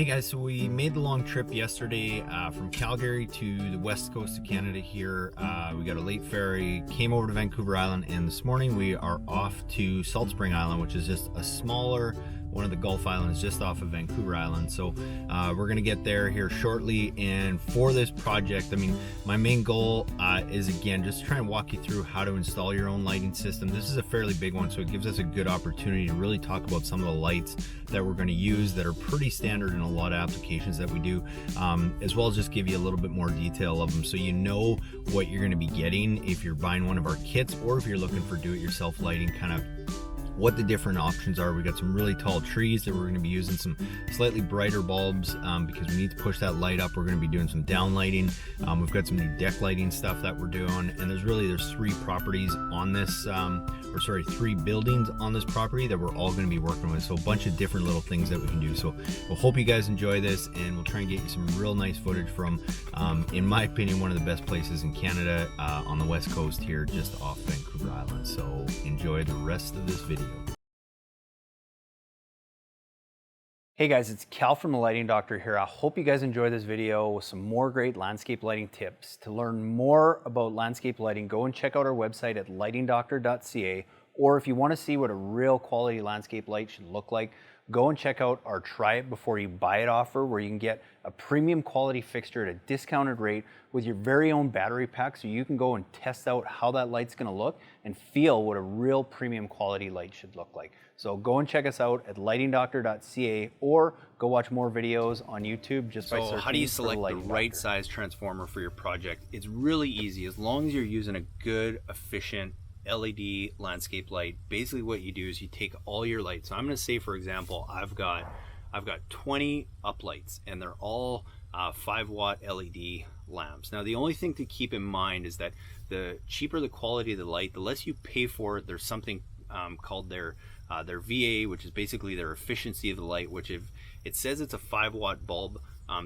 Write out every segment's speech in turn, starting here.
Hey guys, so we made the long trip yesterday from Calgary to the west coast of Canada here. We got a late ferry, came over to Vancouver Island, and this morning we are off to Salt Spring Island, which is just a smaller one of the Gulf Islands just off of Vancouver Island. So we're gonna get there here shortly, and for this project, I mean, my main goal is, again, just try and walk you through how to install your own lighting system. This is a fairly big one, so it gives us a good opportunity to really talk about some of the lights that we're going to use that are pretty standard in a lot of applications that we do, as well as just give you a little bit more detail of them so you know what you're going to be getting if you're buying one of our kits, or if you're looking for do-it-yourself lighting, kind of what the different options are. We got some really tall trees that we're going to be using, some slightly brighter bulbs because we need to push that light up. We're going to be doing some down lighting. We've got some new deck lighting stuff that we're doing, and there's three properties on this, three buildings on this property that we're all going to be working with. So a bunch of different little things that we can do. So we'll hope you guys enjoy this, and we'll try and get you some real nice footage from, in my opinion, one of the best places in Canada on the west coast here, just off Vancouver Island. So enjoy the rest of this video. Hey guys, it's Cal from the Lighting Doctor here. I hope you guys enjoy this video with some more great landscape lighting tips. To learn more about landscape lighting, go and check out our website at lightingdoctor.ca, or if you want to see what a real quality landscape light should look like, go and check out our Try It Before You Buy It offer, where you can get a premium quality fixture at a discounted rate with your very own battery pack, so you can go and test out how that light's going to look and feel what a real premium quality light should look like. So go and check us out at lightingdoctor.ca, or go watch more videos on YouTube just by searching. So how do you select the right size transformer for your project? It's really easy. As long as you're using a good, efficient LED landscape light, basically what you do is you take all your lights. So I'm going to say, for example, I've got 20 uplights, and they're all 5-watt LED lamps. Now the only thing to keep in mind is that the cheaper the quality of the light, the less you pay for it. There's something called their VA, which is basically their efficiency of the light, which if it says it's a 5-watt bulb,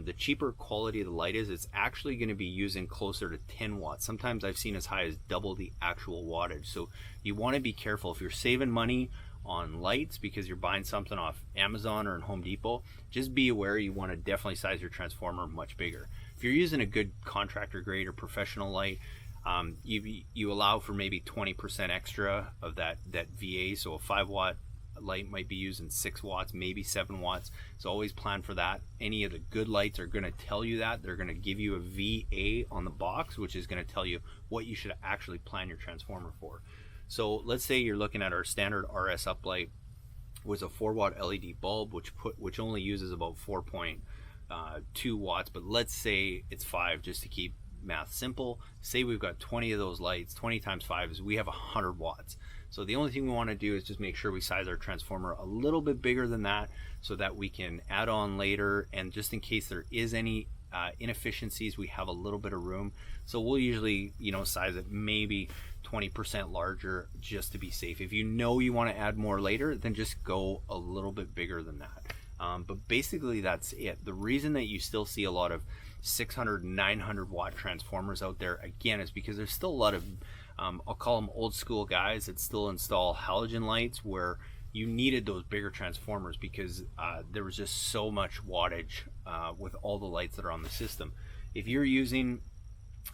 the cheaper quality of the light is, it's actually going to be using closer to 10 watts. Sometimes I've seen as high as double the actual wattage. So you want to be careful. If you're saving money on lights because you're buying something off Amazon or in Home Depot, just be aware you want to definitely size your transformer much bigger. If you're using a good contractor grade or professional light, you allow for maybe 20% extra of that VA. So a 5-watt light might be using 6 watts, maybe 7 watts. So always plan for that. Any of the good lights are going to tell you that. They're going to give you a VA on the box, which is going to tell you what you should actually plan your transformer for. So let's say you're looking at our standard RS uplight with a 4-watt LED bulb, which only uses about 4.2 watts, but let's say it's 5 just to keep math simple. Say we've got 20 of those lights. 20 times 5 is, we have 100 watts. So the only thing we want to do is just make sure we size our transformer a little bit bigger than that, so that we can add on later, and just in case there is any inefficiencies, we have a little bit of room. So we'll usually, size it maybe 20% larger just to be safe. If you want to add more later, then just go a little bit bigger than that. But basically that's it. The reason that you still see a lot of 600, 900 watt transformers out there, again, is because there's still a lot of I'll call them old school guys that still install halogen lights, where you needed those bigger transformers because there was just so much wattage with all the lights that are on the system. If you're using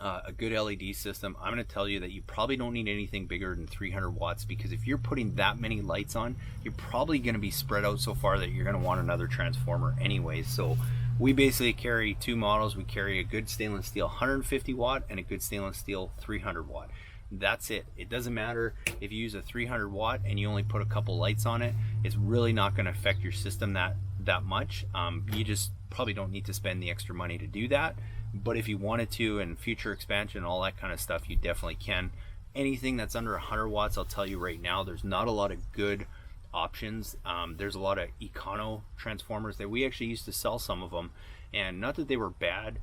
a good LED system, I'm going to tell you that you probably don't need anything bigger than 300 watts, because if you're putting that many lights on, you're probably going to be spread out so far that you're going to want another transformer anyways. So we basically carry two models. We carry a good stainless steel 150 watt and a good stainless steel 300 watt. That's it. It doesn't matter if you use a 300 watt and you only put a couple lights on it. It's really not going to affect your system that much. You just probably don't need to spend the extra money to do that. But if you wanted to, and future expansion and all that kind of stuff, you definitely can. Anything that's under 100 watts, I'll tell you right now, there's not a lot of good options. There's a lot of econo transformers that we actually used to sell some of them, and not that they were bad,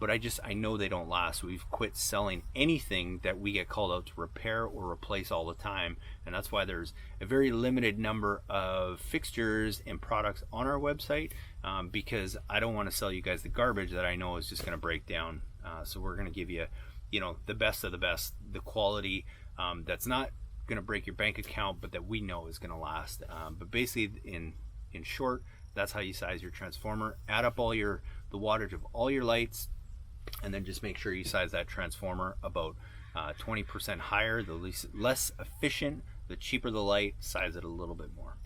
but I know they don't last. We've quit selling anything that we get called out to repair or replace all the time, and that's why there's a very limited number of fixtures and products on our website, because I don't want to sell you guys the garbage that I know is just going to break down. So we're going to give you, the best of the best, the quality that's not going to break your bank account, but that we know is going to last. But basically, in short, That's how you size your transformer. Add up all the wattage of all your lights, and then just make sure you size that transformer about 20% higher. The less efficient, the cheaper the light, size it a little bit more.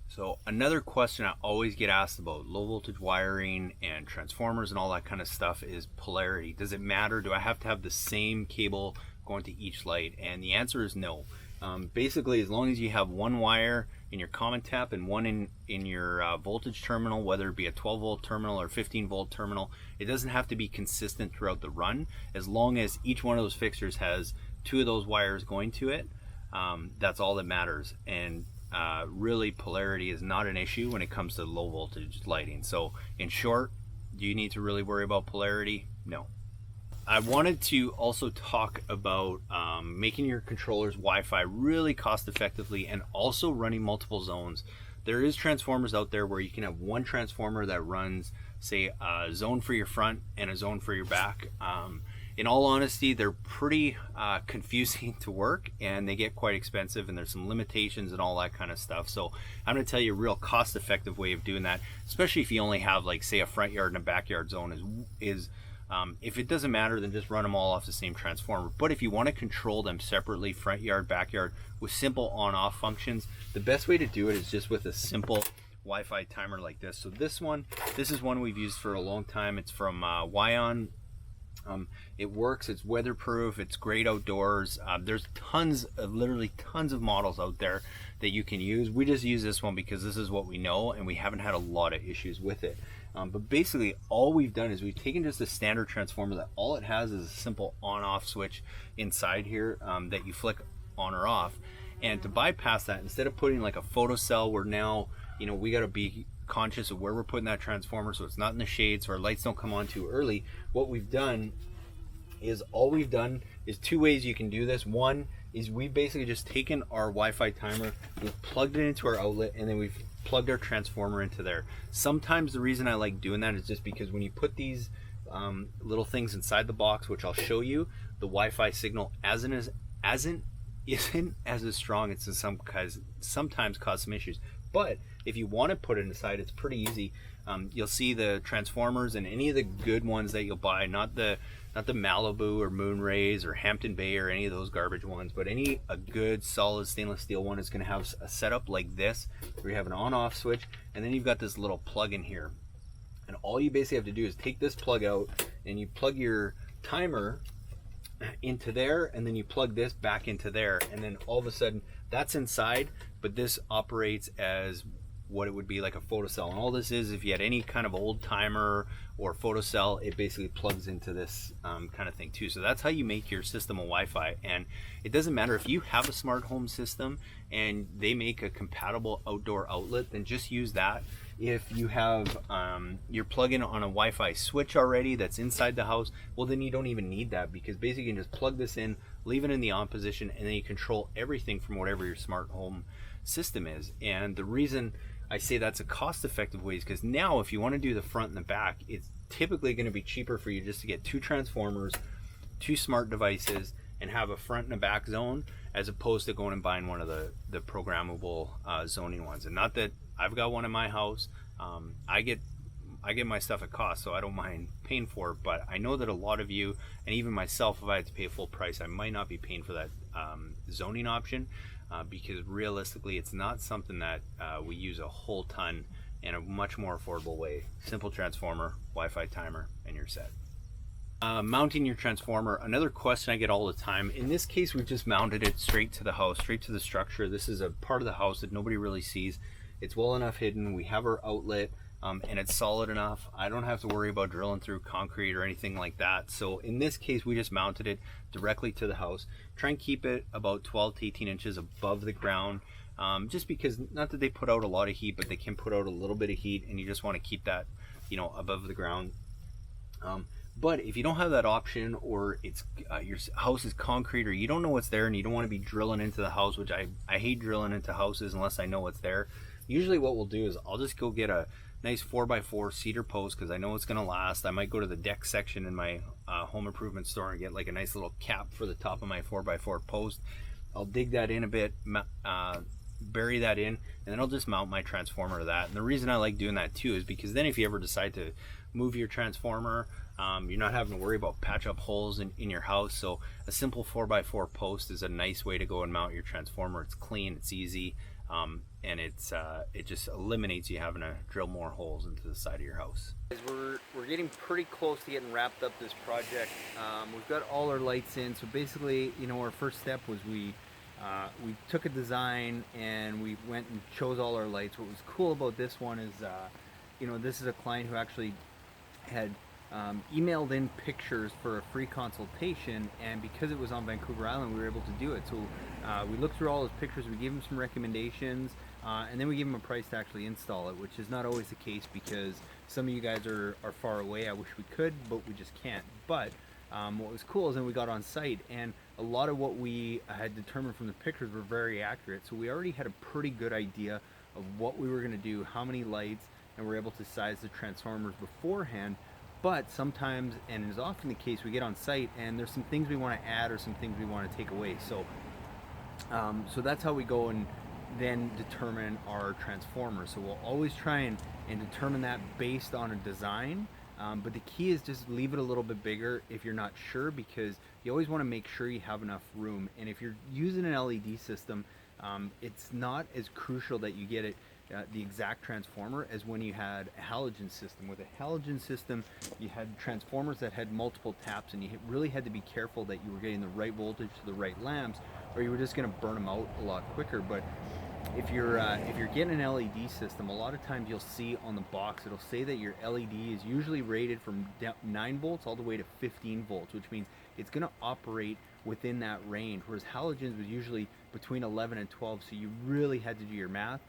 So another question I always get asked about low voltage wiring and transformers and all that kind of stuff is polarity. Does it matter? Do I have to have the same cable going to each light? And the answer is no. Basically, as long as you have one wire in your common tap and one in your voltage terminal, whether it be a 12 volt terminal or 15 volt terminal, it doesn't have to be consistent throughout the run. As long as each one of those fixtures has two of those wires going to it, that's all that matters. And really, polarity is not an issue when it comes to low voltage lighting. So in short, do you need to really worry about polarity? No. I wanted to also talk about making your controllers Wi-Fi really cost effectively and also running multiple zones. There is transformers out there where you can have one transformer that runs, say, a zone for your front and a zone for your back. In all honesty, they're pretty confusing to work, and they get quite expensive, and there's some limitations and all that kind of stuff. So I'm going to tell you a real cost-effective way of doing that, especially if you only have, like, say, a front yard and a backyard zone. If it doesn't matter, then just run them all off the same transformer. But if you want to control them separately, front yard, backyard, with simple on-off functions, the best way to do it is just with a simple Wi-Fi timer like this. So this is one we've used for a long time. It's from Wion. It works, it's weatherproof, it's great outdoors. There's literally tons of models out there that you can use. We just use this one because this is what we know, and we haven't had a lot of issues with it. But basically all we've done is we've taken just a standard transformer that all it has is a simple on-off switch inside here that you flick on or off. And to bypass that, instead of putting like a photocell where now, you know, we got to be conscious of where we're putting that transformer so it's not in the shade so our lights don't come on too early, what we've done is two ways you can do this. One is we basically just taken our Wi-Fi timer, we've plugged it into our outlet, and then we've plugged our transformer into there. Sometimes the reason I like doing that is just because when you put these little things inside the box, which I'll show you, the Wi-Fi signal isn't as strong. It's sometimes cause some issues. But if you want to put it inside, it's pretty easy. You'll see the transformers and any of the good ones that you'll buy, not the Malibu or Moonrays or Hampton Bay or any of those garbage ones, but a good solid stainless steel one is going to have a setup like this where you have an on-off switch, and then you've got this little plug in here. And all you basically have to do is take this plug out and you plug your timer into there, and then you plug this back into there, and then all of a sudden that's inside, but this operates as what it would be like a photocell. And all this is, if you had any kind of old timer or photocell, it basically plugs into this kind of thing too. So that's how you make your system a Wi-Fi. And it doesn't matter if you have a smart home system and they make a compatible outdoor outlet, then just use that. If you have you're plugging on a Wi-Fi switch already that's inside the house, well then you don't even need that, because basically you can just plug this in, leave it in the on position, and then you control everything from whatever your smart home system is. And the reason I say that's a cost-effective way is because now if you want to do the front and the back, it's typically going to be cheaper for you just to get two transformers, two smart devices, and have a front and a back zone, as opposed to going and buying one of the programmable zoning ones. And not that I've got one in my house. I get my stuff at cost, so I don't mind paying for it, but I know that a lot of you, and even myself, if I had to pay full price, I might not be paying for that zoning option, because realistically it's not something that we use a whole ton in a much more affordable way. Simple transformer, Wi-Fi timer, and you're set. Mounting your transformer, another question I get all the time. In this case, we've just mounted it straight to the house, straight to the structure. This is a part of the house that nobody really sees. It's well enough hidden. We have our outlet, and it's solid enough. I don't have to worry about drilling through concrete or anything like that. So in this case, we just mounted it directly to the house. Try and keep it about 12 to 18 inches above the ground, just because, not that they put out a lot of heat, but they can put out a little bit of heat, and you just want to keep that, you know, above the ground. But if you don't have that option, or it's your house is concrete, or you don't know what's there and you don't want to be drilling into the house, which I hate drilling into houses unless I know what's there. Usually what we'll do is I'll just go get a nice 4x4 cedar post, because I know it's going to last. I might go to the deck section in my home improvement store and get like a nice little cap for the top of my 4x4 post. I'll dig that in a bit, bury that in, and then I'll just mount my transformer to that. And the reason I like doing that too is because then if you ever decide to move your transformer, you're not having to worry about patch up holes in your house. So a simple 4x4 post is a nice way to go and mount your transformer. It's clean, it's easy, and it just eliminates you having to drill more holes into the side of your house. We're getting pretty close to getting wrapped up this project. We've got all our lights in, so basically, you know, our first step was we took a design and we went and chose all our lights. What was cool about this one is, you know, this is a client who actually had emailed in pictures for a free consultation, and because it was on Vancouver Island, we were able to do it. So we looked through all his pictures, we gave him some recommendations, and then we gave him a price to actually install it, which is not always the case because some of you guys are far away. I wish we could, but we just can't. But what was cool is then we got on site, and a lot of what we had determined from the pictures were very accurate. So we already had a pretty good idea of what we were going to do, how many lights, and we're able to size the transformers beforehand. But sometimes, and it is often the case, we get on site and there's some things we want to add or some things we want to take away. So, so that's how we go and then determine our transformer. So we'll always try and determine that based on a design. But the key is just leave it a little bit bigger if you're not sure, because you always want to make sure you have enough room. And if you're using an LED system, it's not as crucial that you get it the exact transformer as when you had a halogen system. With a halogen system, you had transformers that had multiple taps, and you really had to be careful that you were getting the right voltage to the right lamps, or you were just going to burn them out a lot quicker. But if you're getting an LED system, a lot of times you'll see on the box it'll say that your LED is usually rated from 9 volts all the way to 15 volts, which means it's going to operate within that range, whereas halogens was usually between 11 and 12, so you really had to do your math.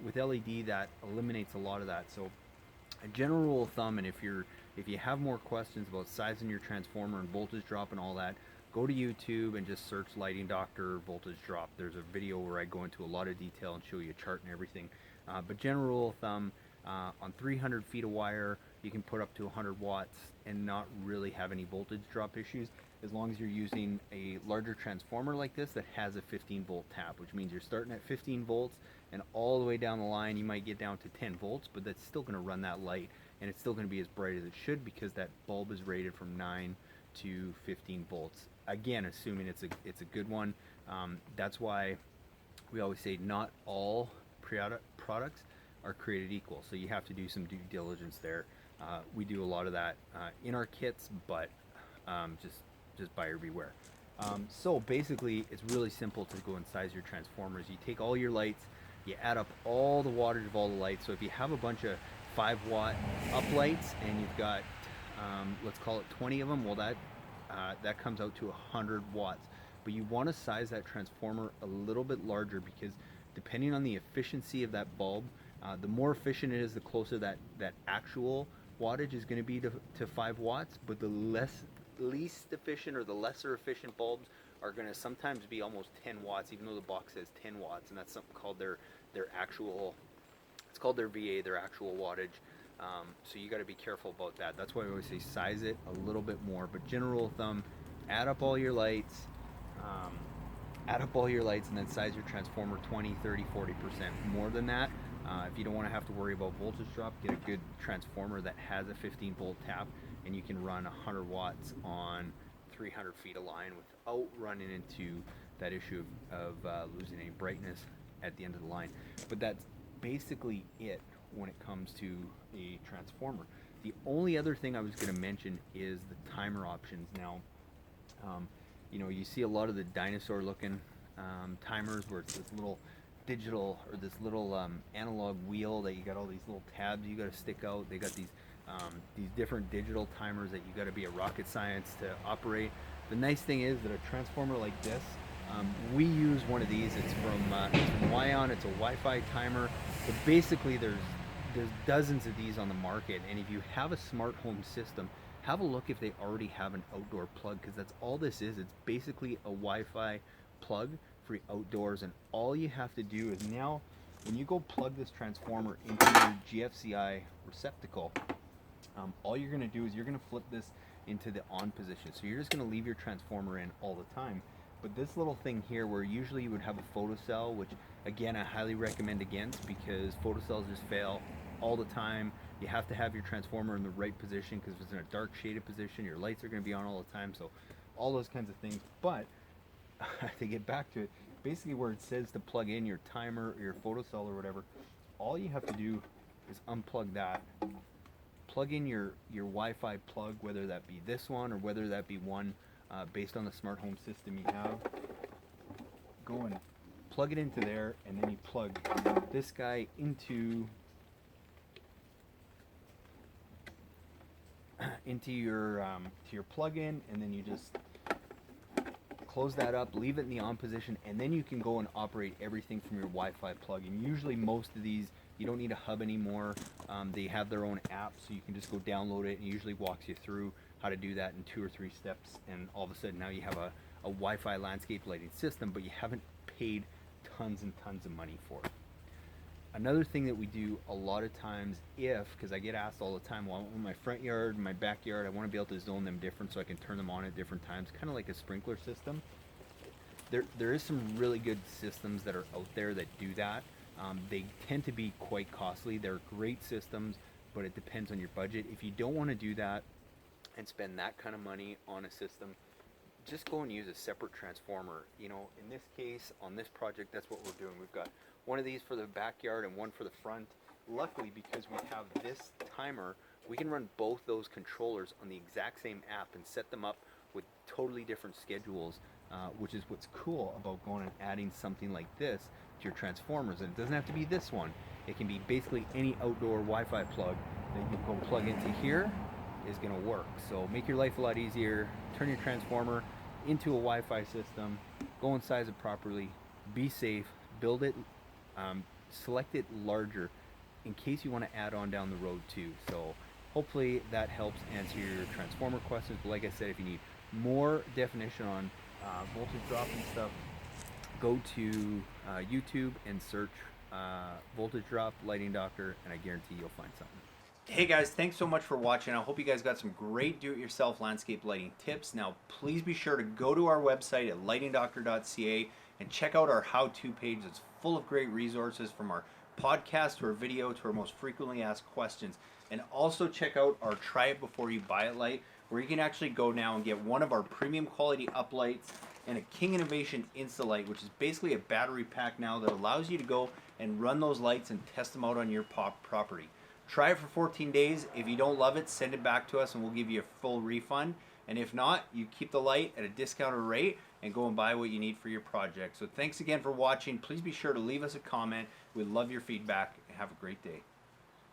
With LED, that eliminates a lot of that. So a general rule of thumb, and if you have more questions about sizing your transformer and voltage drop and all that, go to YouTube and just search Lighting Doctor voltage drop. There's a video where I go into a lot of detail and show you a chart and everything. But general rule of thumb, on 300 feet of wire, you can put up to 100 watts and not really have any voltage drop issues, as long as you're using a larger transformer like this that has a 15 volt tap, which means you're starting at 15 volts and all the way down the line you might get down to 10 volts, but that's still going to run that light, and it's still going to be as bright as it should because that bulb is rated from 9 to 15 volts. Again, assuming it's a good one. That's why we always say not all products are created equal, so you have to do some due diligence there. We do a lot of that in our kits, but just buyer beware. So basically, it's really simple to go and size your transformers. You take all your lights, you add up all the wattage of all the lights. So if you have a bunch of 5 watt up lights and you've got, let's call it 20 of them, well that comes out to 100 watts. But you want to size that transformer a little bit larger, because depending on the efficiency of that bulb, the more efficient it is, the closer that actual wattage is going to be to 5 watts. But the least efficient or the lesser efficient bulbs are going to sometimes be almost 10 watts, even though the box says 10 watts, and that's something called their actual, it's called their VA, their actual wattage. So you got to be careful about that. That's why I always say size it a little bit more. But general rule of thumb, add up all your lights, and then size your transformer 20, 30, 40% more than that. If you don't want to have to worry about voltage drop, get a good transformer that has a 15 volt tap, and you can run 100 watts on 300 feet of line without running into that issue of losing any brightness at the end of the line. But that's basically it when it comes to a transformer. The only other thing I was going to mention is the timer options. Now, you know, you see a lot of the dinosaur looking timers where it's this little digital or this little analog wheel that you got all these little tabs you got to stick out. They got these different digital timers that you got to be a rocket science to operate. The nice thing is that a transformer like this, we use one of these. It's from Wion. It's a Wi-Fi timer. But basically, there's dozens of these on the market, and if you have a smart home system, have a look if they already have an outdoor plug, because that's all this is. It's basically a Wi-Fi plug for outdoors, and all you have to do is now, when you go plug this transformer into your GFCI receptacle, all you're going to do is you're going to flip this into the on position. So you're just going to leave your transformer in all the time. But this little thing here, where usually you would have a photocell, which Again, I highly recommend against, because photocells just fail all the time. You have to have your transformer in the right position, because if it's in a dark shaded position, your lights are going to be on all the time. So all those kinds of things. But to get back to it, basically where it says to plug in your timer or your photocell or whatever, all you have to do is unplug that, plug in your Wi-Fi plug, whether that be this one or whether that be one based on the smart home system you have. Go and plug it into there, and then you plug this guy into your plug-in, and then you just close that up, leave it in the on position, and then you can go and operate everything from your Wi-Fi plug-in. Usually most of these, you don't need a hub anymore. They have their own app, so you can just go download it, and it usually walks you through how to do that in 2 or 3 steps, and all of a sudden now you have a Wi-Fi landscape lighting system, but you haven't paid tons and tons of money for it. Another thing that we do a lot of times, because I get asked all the time, well, in my front yard, my backyard, I want to be able to zone them different so I can turn them on at different times, kind of like a sprinkler system. There is some really good systems that are out there that do that. They tend to be quite costly. They're great systems, but it depends on your budget. If you don't want to do that and spend that kind of money on a system, just go and use a separate transformer. You know, in this case, on this project, that's what we're doing. We've got one of these for the backyard and one for the front. Luckily, because we have this timer, we can run both those controllers on the exact same app and set them up with totally different schedules, which is what's cool about going and adding something like this to your transformers. And it doesn't have to be this one. It can be basically any outdoor Wi-Fi plug that you go plug into here is going to work. So make your life a lot easier. Turn your transformer into a Wi-Fi system, go and size it properly, be safe, build it, select it larger in case you want to add on down the road too. So hopefully that helps answer your transformer questions. But like I said, if you need more definition on voltage drop and stuff, go to YouTube and search voltage drop lighting doctor, and I guarantee you'll find something. Hey guys, thanks so much for watching. I hope you guys got some great do-it-yourself landscape lighting tips. Now, please be sure to go to our website at lightingdoctor.ca and check out our how-to page. It's full of great resources, from our podcast to our video to our most frequently asked questions. And also check out our Try It Before You Buy It light, where you can actually go now and get one of our premium quality uplights and a King Innovation Insta-Light, which is basically a battery pack now that allows you to go and run those lights and test them out on your property. Try it for 14 days. If you don't love it, send it back to us and we'll give you a full refund. And if not, you keep the light at a discounted rate and go and buy what you need for your project. So thanks again for watching. Please be sure to leave us a comment. We'd love your feedback. Have a great day.